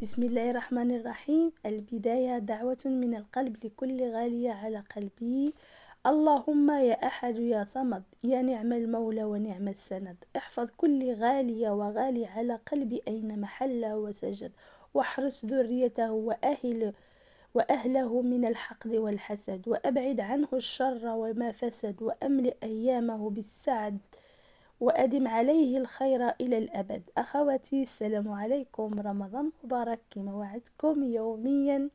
بسم الله الرحمن الرحيم. البداية دعوة من القلب لكل غالية على قلبي. اللهم يا أحد يا صمد يا نعم المولى ونعم السند، احفظ كل غالية وغالي على قلبي أينما حل وسجد، واحرس ذريته وأهله من الحقد والحسد، وأبعد عنه الشر وما فسد، وأملئ أيامه بالسعد، وأدم عليه الخير إلى الأبد. أخواتي، السلام عليكم، رمضان مبارك. كما وعدتكم يوميا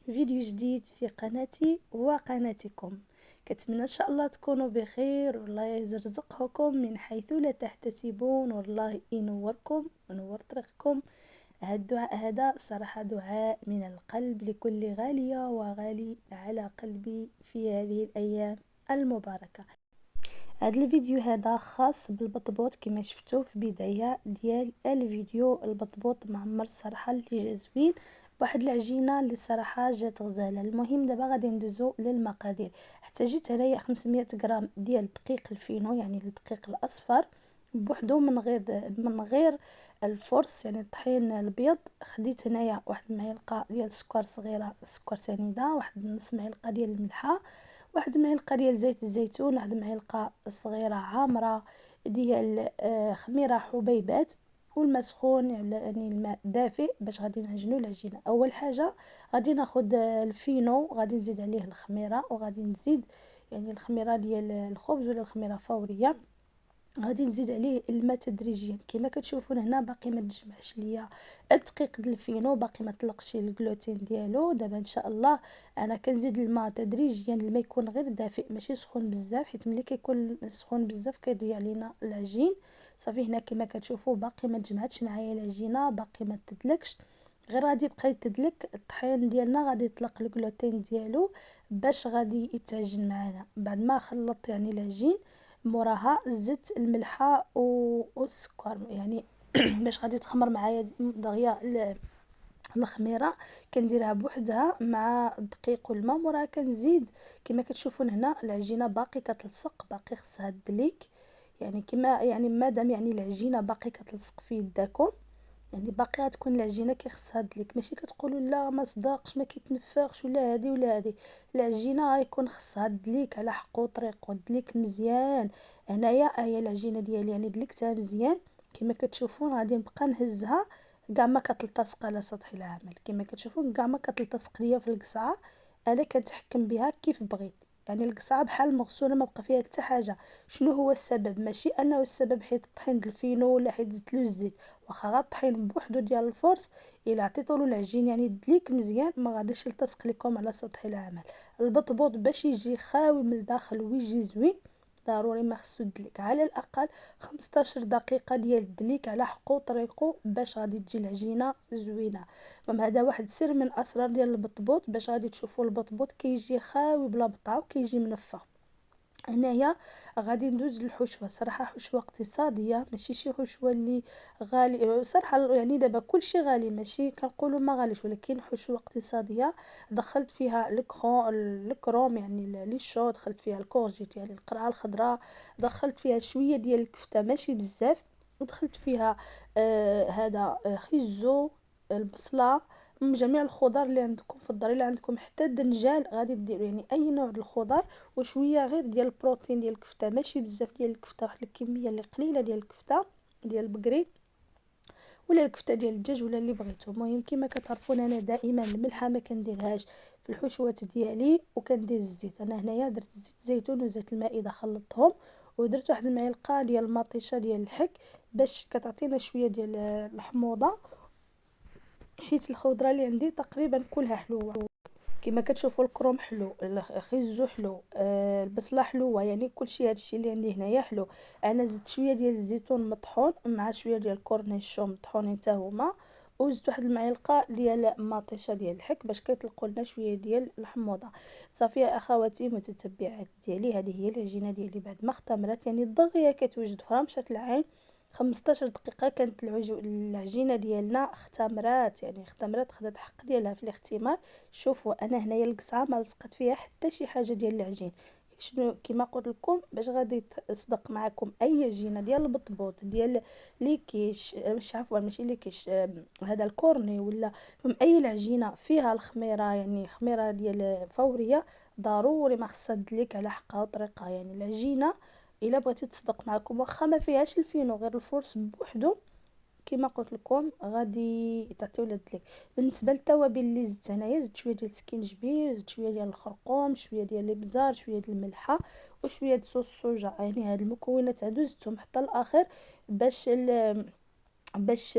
فيديو جديد في قناتي وقناتكم. كتمنى إن شاء الله تكونوا بخير، والله يرزقكم من حيث لا تحتسبون، والله ينوركم ونور طريقكم. هذا صراحة دعاء من القلب لكل غالية وغالي على قلبي في هذه الأيام المباركة. هذا الفيديو هذا خاص بالبطبوط. كما شفتوا في بداية ديال الفيديو، البطبوط معمر الصراحه اللي جا زوين بواحد العجينه اللي صراحه جات غزاله. المهم دابا غادي ندوزو للمقادير. احتاجيت هنايا 500 غرام ديال الدقيق الفينو، يعني الدقيق الاصفر بوحدو من غير الفرص، يعني الطحين الابيض. خديت هنايا واحد المعلقه ديال السكر صغيره، سكر سنيده، واحد نص معلقه ديال الملحه، واحد معلقه ديال زيت الزيتون، واحد معلقه صغيره عامره ديال خميره حبيبات، والماء سخون يعني الماء دافئ باش غادي نعجنوا العجينه. اول حاجه غادي ناخذ الفينو، غادي نزيد عليه الخميره، وغادي نزيد يعني الخميره ديال الخبز ولا الخميره فوريه. غادي نزيد عليه الماء تدريجيا. كما كتشوفون هنا باقي ما تجمعش ليا الدقيق ديال الفينو، باقي ما طلقش الجلوتين ديالو. دابا ان شاء الله انا كنزيد الماء تدريجيا. الماء يكون غير دافئ ماشي سخون بزاف، حيت ملي كيكون سخون بزاف كيضيع لينا العجين. صافي هنا كما كتشوفوا باقي ما تجمعتش معايا العجينه، باقي ما تدلكش، غير غادي يبقى يتدلك. الطحين ديالنا غادي يطلق الجلوتين ديالو باش غادي يتعجن معنا. بعد ما خلطت يعني العجين، موراها زدت الملحه والسكر يعني باش غادي تخمر معايا دغيا الخميره. كنديرها بوحدها مع الدقيق والماء. موراها كنزيد كما كتشوفون هنا العجينه باقي كتلصق، باقي خصها تدليك. يعني كما يعني مادام يعني العجينه باقي كتلصق في يداكم، يعني باقي غتكون العجينه كيخصها دليك. ماشي كتقولوا لا ما صداقش ما كيتنفخش ولا هادي ولا هادي. العجينه غيكون خصها دليك على حق وطريق، ودليك مزيان. هنايا هي العجينه ديالي يعني دلكتها مزيان. كما كتشوفون غادي نبقى نهزها كاع ما كتلتصق على سطح العمل. كما كتشوفون كاع ما كتلتصق ليا في القصعه، انا كنتحكم بها كيف بغيت. يعني القصعه بحال مغسوله ما بقى فيها حتى حاجه. شنو هو السبب؟ ماشي انه السبب حيت الطحين الفينو ولا حيت زدت له الزيت، واخا غا الطحين بوحدو ديال الفرص الا عطيتولو العجين يعني دليك مزيان ما غاديش يلتصق لكم على سطح العمل. البطبوط باش يجي خاوي من الداخل ويجي زوين ضروري ما خصو يدلك على الاقل 15 دقيقه ديال الدليك على حقو طريقو باش غادي تجي العجينه زوينه. هذا واحد سر من اسرار ديال البطبوط، باش غادي تشوفوا البطبوط كيجي خاوي بلا بطا وكيجي منفخ. هنايا غادي ندوز للحشوه. صراحه حشوه اقتصاديه، ماشي شي حشوه اللي غالي صراحه. يعني دابا كلشي غالي، ماشي كنقولوا ما غاليش، ولكن حشوه اقتصاديه. دخلت فيها الكروم يعني لي شو، دخلت فيها الكورجيت يعني القرعه الخضراء، دخلت فيها شويه ديال الكفته ماشي بزاف، ودخلت فيها هذا خيزو، البصله، من جميع الخضر اللي عندكم في الدار. الا عندكم حتى الدنجال غادي ديروا، يعني اي نوع ديال الخضر، وشويه غير ديال البروتين ديال الكفته، ماشي بزاف ديال الكفته، واحد الكميه اللي قليله ديال الكفته ديال البقري ولا الكفته ديال الدجاج ولا اللي بغيتو. المهم كما كتعرفون انا دائما الملحه ما كنديرهاش في الحشوات ديالي، وكندير الزيت. انا هنايا درت زيت الزيتون وزيت المائده خلطتهم، ودرت واحد المعلقه ديال المطيشه ديال الحك باش كتعطينا شويه ديال الحموضه، حيت الخضره اللي عندي تقريبا كلها حلوه. كما كتشوفوا الكروم حلو، الخيزو حلو، البصله حلوه، يعني كلشي هادشي اللي عندي هنايا حلو. انا زدت شويه ديال الزيتون مطحون مع شويه ديال الكورنيشون مطحونين حتى هما، وزدت واحد المعلقه ديال مطيشه ديال الحك باش كيطلقوا لنا شويه ديال الحموضه. صافي يا اخواتي متتبعات ديالي، هذه هي العجينه ديالي بعد ما اختمرت، يعني دغيا كتوجد في رمشه العين. 15 دقيقه كانت العجينه ديالنا اختمرات، يعني اختمرات، خدات حق ديالها في الاختمار. شوفوا انا هنايا القصعه ما لصقت فيها حتى شي حاجه ديال العجين. شنو كيما قلت لكم باش غادي تصدق معكم اي عجينه ديال البطبوط ديال لي كيش مش عفوا ماشي لي كيش هذا الكورني ولا من اي العجينه فيها الخميره، يعني خميره ديال فوريه، ضروري ما خصها تدليك على حقها وطريقها. يعني العجينه الا بغيتي تصدق معكم واخا ما فيهاش الفينو غير الفرص بوحدو، كما قلت لكم غادي تعطيو لك. بالنسبه للتوابل اللي زدت انايا، زدت شويه ديال السكينجبير، زدت شويه ديال الخرقوم، شويه ديال الابزار، شويه ديال الملحه، وشويه د صوص الصوجا. يعني هاد المكونات هادو زدتهم حتى الاخر باش باش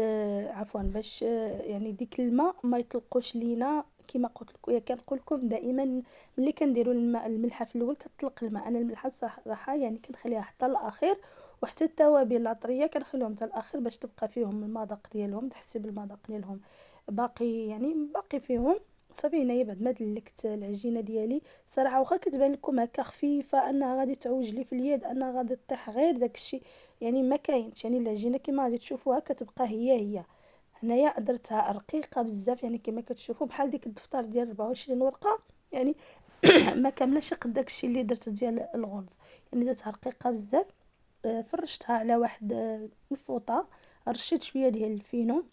عفوا باش يعني ديك الماء ما يطلقوش لينا. كما قلت لكم كنقول لكم دائما ملي كنديروا الماء الملحه في الاول كتطلق الماء، انا الملحه صراحه يعني كنخليها حتى الاخير، وحتى التوابل العطريه كنخليهم حتى الاخير باش تبقى فيهم المذاق ديالهم، تحسي بالمذاق ديالهم باقي يعني باقي فيهم. صافي هنايا بعد ما دلكت العجينه ديالي صراحه واخا كتبان لكم هكا خفيفه انها غادي تعوج لي في اليد، انها غادي تطيح غير داكشي، يعني ما كاينش. يعني العجينه كما غادي تشوفوها كتبقى هي هنايا درتها رقيقه بزاف، يعني كما كتشوفوا بحال ديك الدفتر ديال 24 ورقه يعني ما كاملاش قد داكشي اللي درت ديال الغلظ، يعني درتها رقيقه بزاف. فرشتها على واحد الفوطه، رشيت شويه ديال الفينو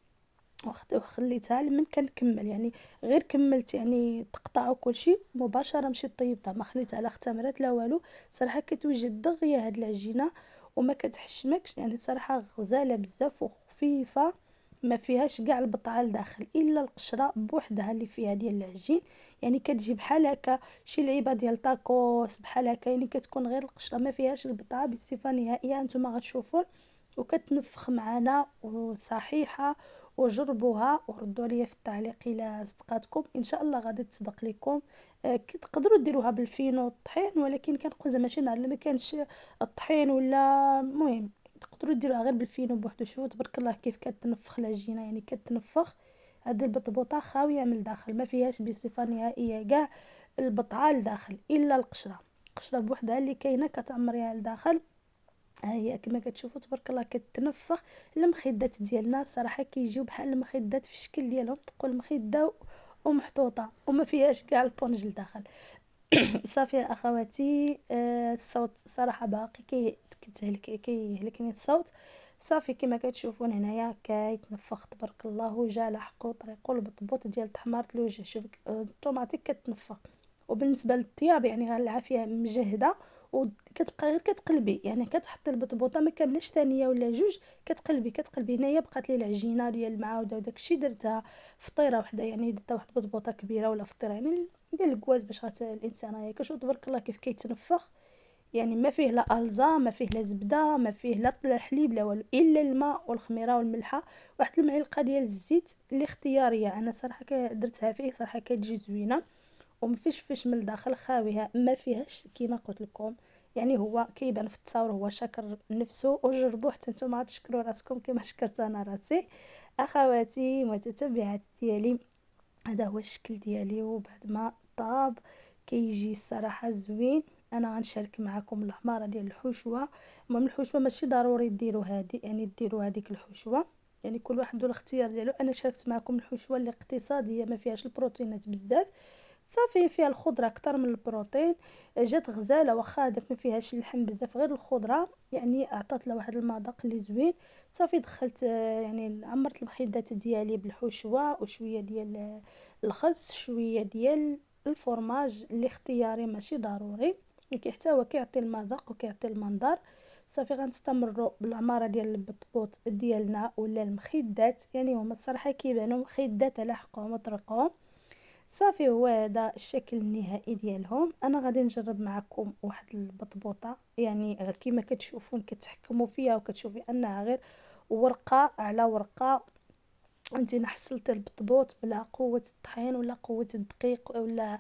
وخليتها لمن كنكمل، يعني غير كملت يعني تقطع وكل شيء مباشره مشيت طيبتها، ما خليتها لا اختمرت لا والو. صراحه كتوجد دغيا هاد العجينه وما كتحشمكش، يعني صراحه غزاله بزاف وخفيفه، ما فيهاش كاع البطعه لداخل الا القشره بوحدها اللي فيها ديال العجين. يعني كتجي بحال هكا شي لعيبه ديال تاكوس بحال هكا، يعني كتكون غير القشره ما فيهاش البطعه بصفه نهائيه. انتم غتشوفوا وكتنفخ معنا وصحيحه، وجربوها وردوا لي في التعليق الى صدقاتكم، ان شاء الله غادي تصدق لكم. تقدروا ديروها بالفينو الطحين، ولكن كنقول زعما شي نهار اللي ما كانش الطحين ولا المهم تقدروا ديروها غير بالفينو بوحدو. شوفوا تبارك الله كيف كتنفخ العجينه، يعني كتنفخ. هاد البطبوطه خاويه من الداخل ما فيهاش بصفه نهائيه كاع البطعه لداخل الا القشره، القشره بوحدها اللي كاينه كتعمريها لداخل. ها هي كما كتشوفوا تبارك الله كتنفخ. المخدات ديالنا صراحه كيجيو بحال المخدات في الشكل ديالهم، تقول مخده ومحطوطه وما فيهاش كاع البونج لداخل. صافي يا اخواتي، الصوت صراحه باقي كيهلكني الصوت. صافي كما كتشوفون هنايا كيتنفخ تبارك الله، وجا لحقو طريقو البطبوط ديال تحمارة الوجه. شوف الطوماطي كتنفخ. وبالنسبه للطياب يعني غنلعافيه مجهده، وكتبقى غير كتقلبي، يعني كتحطي البطبوطه ما كاملاش ثانيه ولا جوج، كتقلبي هنايا بقات لي العجينه ديال المعاوده وداكشي درتها فطيره وحده، يعني درتها واحد البطبوطه كبيره ولا فطيره يعني ديال الكواز باش الانسان هيك. شوف تبارك الله كيف كيتنفخ، يعني ما فيه لا الزا، ما فيه لا زبده، ما فيه لا حليب لا والو الا الماء والخميره والملحه، واحد المعلقه ديال الزيت اللي اختياريه. انا صراحه درتها فيه صراحه كتجي زوينه ومفيش من الداخل خاويها ما فيهاش كيما قلت لكم. يعني هو كيبان في التصاور هو شاكر نفسه، وجربوه حتى نتوما تشكروا راسكم كما شكرت انا راسي. اخواتي متتبعات ديالي، هذا هو الشكل ديالي وبعد ما طاب كيجي الصراحه زوين. انا غنشارك معكم العماره ديال الحشوه. المهم الحشوه ماشي ضروري ديروا هذه، يعني ديروا هذيك الحشوه، يعني كل واحد والاختيار ديالو. انا شاركت معكم الحشوه اللي اقتصاديه ما فيهاش البروتينات بزاف، صافي فيها الخضره اكثر من البروتين. جات غزاله واخا هذاك ما فيهاش اللحم بزاف غير الخضره، يعني اعطت له واحد المذاق اللي زوين. صافي دخلت يعني عمرت المخدات ديالي بالحشوه وشويه ديال الخس، شويه ديال الفرماج اللي اختياري ماشي ضروري، حتى هو كيعطي المذاق وكيعطي المنظر. صافي غنستمروا بالعماره ديال البطبوط ديالنا ولا المخدات، يعني هما الصراحه كيبانوا مخدات على حقهم وطرقهم. صافي هو هذا الشكل النهائي ديالهم. انا غادي نجرب معكم واحد البطبوطه، يعني غير كيما كتشوفون كتحكموا فيها وكتشوفي انها غير ورقه على ورقه. انت حصلتي البطبوط بلا قوه الطحين ولا قوه الدقيق ولا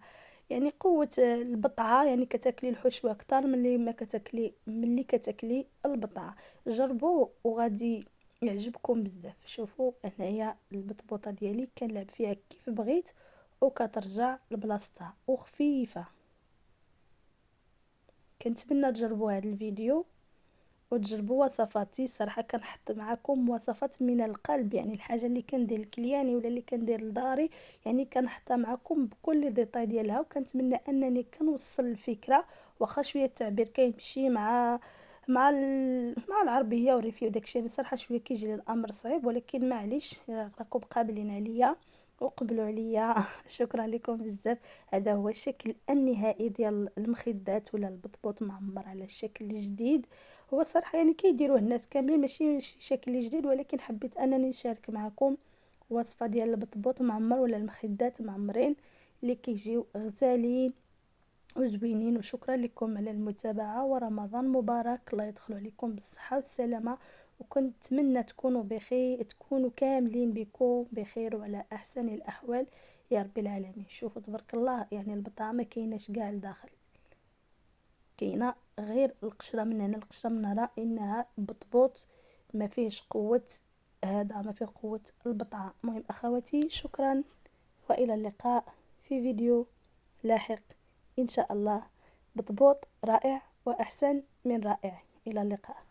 يعني قوه البطعه، يعني كتاكلي الحشوه اكثر من اللي ما كتاكلي البطعه. جربوه وغادي يعجبكم بزاف. شوفوا هنايا البطبوطه ديالي كنلعب فيها كيف بغيت وكترجع لبلاصتها وخفيفه. كنتمنى تجربوا هذا الفيديو وتجربوا وصفاتي. صراحه كنحط معكم وصفات من القلب، يعني الحاجه اللي كندير لكلياني ولا اللي كندير لداري يعني كنحطها معكم بكل ديتاي ديالها، وكنتمنى انني كنوصل الفكره واخا شويه التعبير كيمشي مع العربيه والريفي وداكشي. يعني صراحه شويه كيجي لي الامر صعيب، ولكن معليش راكم قابلين عليا وقبلوا عليا. شكرا لكم بزاف. هذا هو الشكل النهائي ديال المخدات ولا البطبوط معمر على شكل جديد. هو صراحه يعني كيديروه الناس كاملين، ماشي شي شكل جديد، ولكن حبيت انني نشارك معكم وصفه ديال البطبوط معمر ولا المخدات معمرين اللي كيجيو غزالين وزوينين. وشكرا لكم على المتابعة، ورمضان مبارك، الله يدخلوا عليكم بالصحة والسلامة، وكنت اتمنى تكونوا بخير، تكونوا كاملين بكم بخير وعلى احسن الاحوال يا رب العالمين. شوفوا تبارك الله، يعني البطعة ما كايناش كاع لداخل، كاينه غير القشره من هنا القشره من هنا، انها بطبوط ما فيهش قوه، هذا ما فيه قوه البطعه. المهم اخواتي شكرا، والى اللقاء في فيديو لاحق إن شاء الله. بطبوط رائع وأحسن من رائع. إلى اللقاء.